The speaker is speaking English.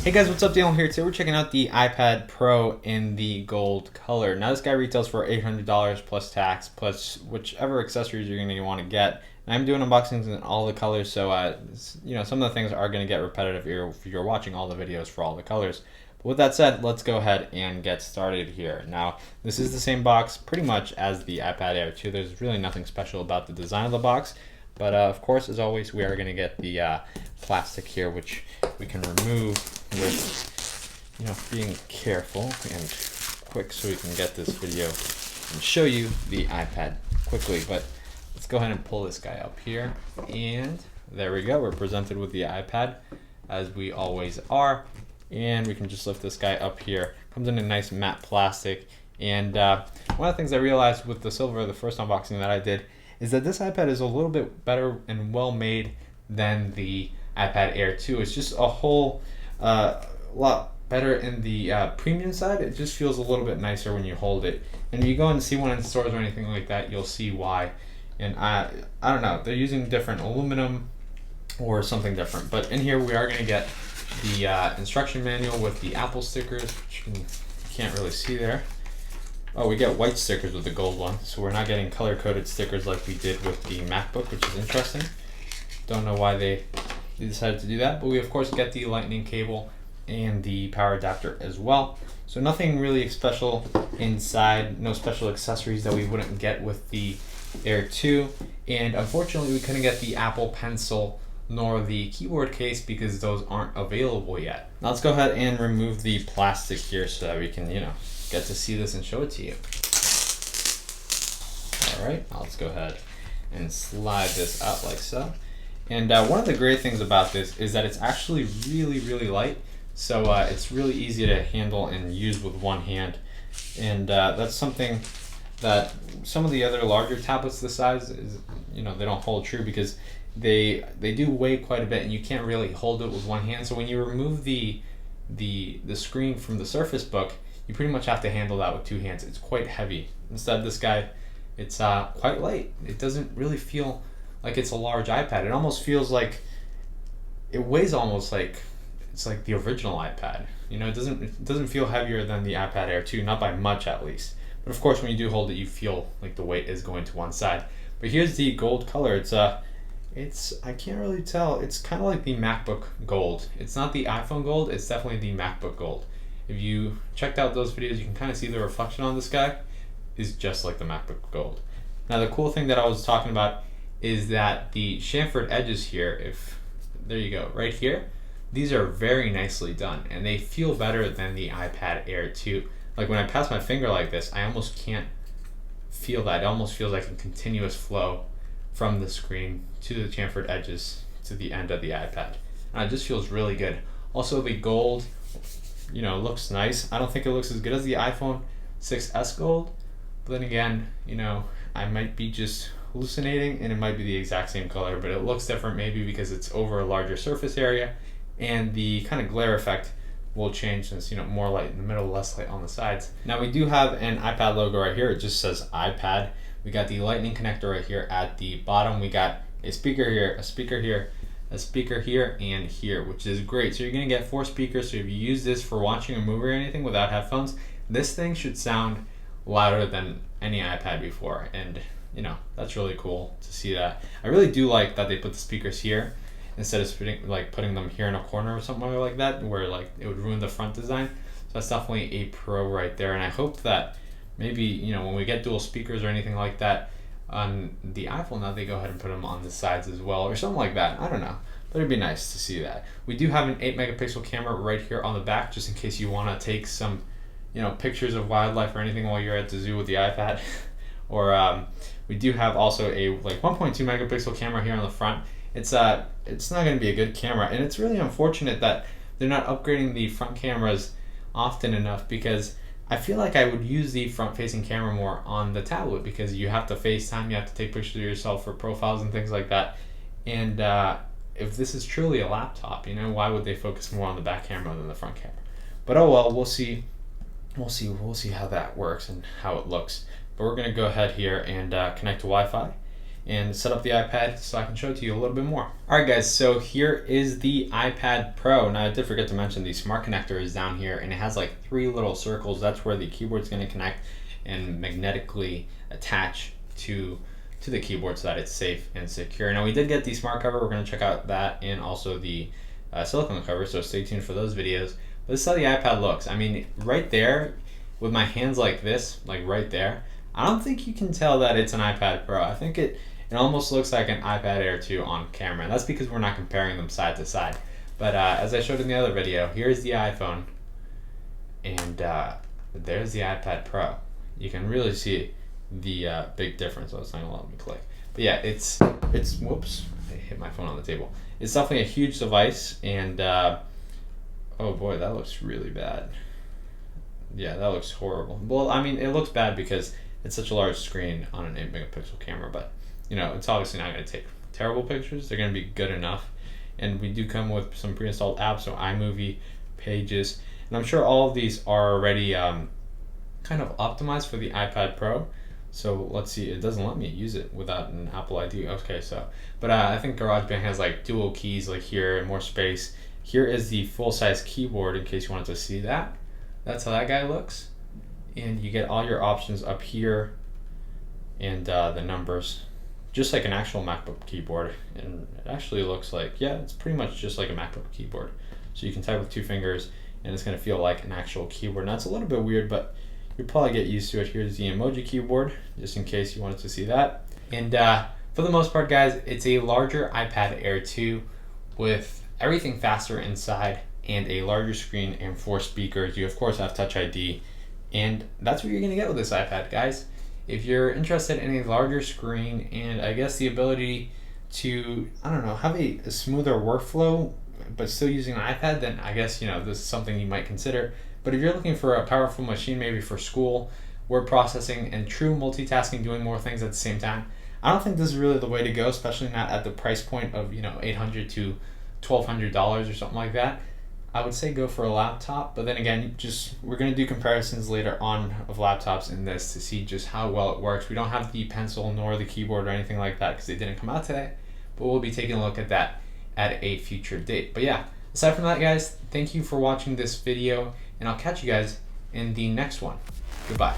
Hey guys, what's up? Daniel here. Today we're checking out the iPad Pro in the gold color. Now this guy retails for $800 plus tax, plus whichever accessories you're going to want to get. And I'm doing unboxings in all the colors, so some of the things are going to get repetitive if you're watching all the videos for all the colors. But with that said, let's go ahead and get started here. Now, this is the same box pretty much as the iPad Air 2. There's really nothing special about the design of the box. But of course, as always, we are going to get the plastic here, which we can remove with being careful and quick, so we can get this video and show you the iPad quickly. But let's go ahead and pull this guy up here, and there we go. We're presented with the iPad as we always are, and we can just lift this guy up here. Comes in a nice matte plastic, and one of the things I realized with the silver, the first unboxing that I did, is that this iPad is a little bit better and well made than the iPad Air 2. It's just a whole lot better in the premium side. It just feels a little bit nicer when you hold it. And if you go and see one in stores or anything like that, you'll see why. And I don't know, they're using different aluminum or something different. But in here we are going to get the instruction manual with the Apple stickers, which you can't really see there. Oh, we get white stickers with the gold one, so we're not getting color-coded stickers like we did with the MacBook, which is interesting. Don't know why they decided to do that, but we of course get the lightning cable and the power adapter as well. So nothing really special inside, no special accessories that we wouldn't get with the Air 2. And unfortunately, we couldn't get the Apple Pencil nor the keyboard case because those aren't available yet. Now let's go ahead and remove the plastic here so that we can, get to see this and show it to you. All right, now let's go ahead and slide this out like so. And one of the great things about this is that it's actually really, really light. So it's really easy to handle and use with one hand. And that's something that some of the other larger tablets this size is, they don't hold true because they do weigh quite a bit and you can't really hold it with one hand. So when you remove the screen from the Surface Book, you pretty much have to handle that with two hands. It's quite heavy. Instead, this guy, it's quite light. It doesn't really feel like it's a large iPad. It almost feels like it weighs almost like it's like the original iPad. It doesn't feel heavier than the iPad Air 2, not by much at least. But of course, when you do hold it, you feel like the weight is going to one side. But here's the gold color. It's I can't really tell. It's kind of like the MacBook gold. It's not the iPhone gold. It's definitely the MacBook gold. If you checked out those videos, you can kind of see the reflection on this guy is just like the MacBook gold. Now the cool thing that I was talking about is that the chamfered edges here, there you go, right here, these are very nicely done and they feel better than the iPad Air 2. Like when I pass my finger like this, I almost can't feel that. It almost feels like a continuous flow from the screen to the chamfered edges to the end of the iPad. And it just feels really good. Also the gold, looks nice. I don't think it looks as good as the iPhone 6s gold, but then again, I might be just hallucinating and it might be the exact same color, but it looks different maybe because it's over a larger surface area and the kind of glare effect will change since more light in the middle, less light on the sides. Now we do have an iPad logo right here. It just says iPad. We got the lightning connector right here at the bottom. We got a speaker here, a speaker here, a speaker here, and here, which is great. So you're gonna get 4 speakers. So if you use this for watching a movie or anything without headphones, this thing should sound louder than any iPad before. And that's really cool to see that. I really do like that they put the speakers here instead of putting them here in a corner or something like that, where it would ruin the front design. So that's definitely a pro right there. And I hope that maybe when we get dual speakers or anything like that on the iPhone, now they go ahead and put them on the sides as well or something like that. I don't know, but it'd be nice to see that. We do have an 8 megapixel camera right here on the back, just in case you want to take some pictures of wildlife or anything while you're at the zoo with the iPad. Or we do have also a 1.2 megapixel camera here on the front. It's not going to be a good camera, and it's really unfortunate that they're not upgrading the front cameras often enough, because I feel like I would use the front-facing camera more on the tablet because you have to FaceTime, you have to take pictures of yourself for profiles and things like that. And if this is truly a laptop, why would they focus more on the back camera than the front camera? But oh well, we'll see. We'll see how that works and how it looks. But we're gonna go ahead here and connect to Wi-Fi. and set up the iPad so I can show it to you a little bit more. Alright guys, so here is the iPad Pro. Now I did forget to mention the smart connector is down here, and it has like 3 little circles. That's where the keyboard's going to connect and magnetically attach to the keyboard so that it's safe and secure. Now we did get the smart cover. We're going to check out that and also the silicone cover, so stay tuned for those videos. But this is how the iPad looks. I mean, right there with my hands like this, like right there, I don't think you can tell that it's an iPad Pro. I think it almost looks like an iPad Air 2 on camera. And that's because we're not comparing them side to side. But as I showed in the other video, here's the iPhone, and there's the iPad Pro. You can really see the big difference. Oh, it's not gonna let me click. But yeah, it's whoops, I hit my phone on the table. It's definitely a huge device, and oh boy, that looks really bad. Yeah, that looks horrible. Well, I mean, it looks bad because it's such a large screen on an 8 megapixel camera, but you know, it's obviously not going to take terrible pictures. They're going to be good enough. And we do come with some pre-installed apps, so iMovie, Pages, and I'm sure all of these are already kind of optimized for the iPad Pro. So let's see, it doesn't let me use it without an Apple ID. Okay, so, but I think GarageBand has like dual keys, like here, and more space. Here is the full-size keyboard in case you wanted to see that. That's how that guy looks. And you get all your options up here, and the numbers, just like an actual MacBook keyboard. And it actually looks like, yeah, it's pretty much just like a MacBook keyboard. So you can type with 2 fingers, and it's going to feel like an actual keyboard. Now it's a little bit weird, but you'll probably get used to it. Here's the emoji keyboard, just in case you wanted to see that. And for the most part, guys, it's a larger iPad Air 2 with everything faster inside and a larger screen and 4 speakers. You of course have Touch ID, and that's what you're gonna get with this iPad, guys. If you're interested in a larger screen and I guess the ability to, I don't know, have a smoother workflow but still using an iPad, then I guess, you know, this is something you might consider. But if you're looking for a powerful machine, maybe for school, word processing, and true multitasking, doing more things at the same time, I don't think this is really the way to go, especially not at the price point of, you know, $800 to $1,200 or something like that. I would say go for a laptop, but then again, we're going to do comparisons later on of laptops in this to see just how well it works. We don't have the pencil nor the keyboard or anything like that because they didn't come out today, but we'll be taking a look at that at a future date. But yeah, aside from that, guys, thank you for watching this video, and I'll catch you guys in the next one. Goodbye.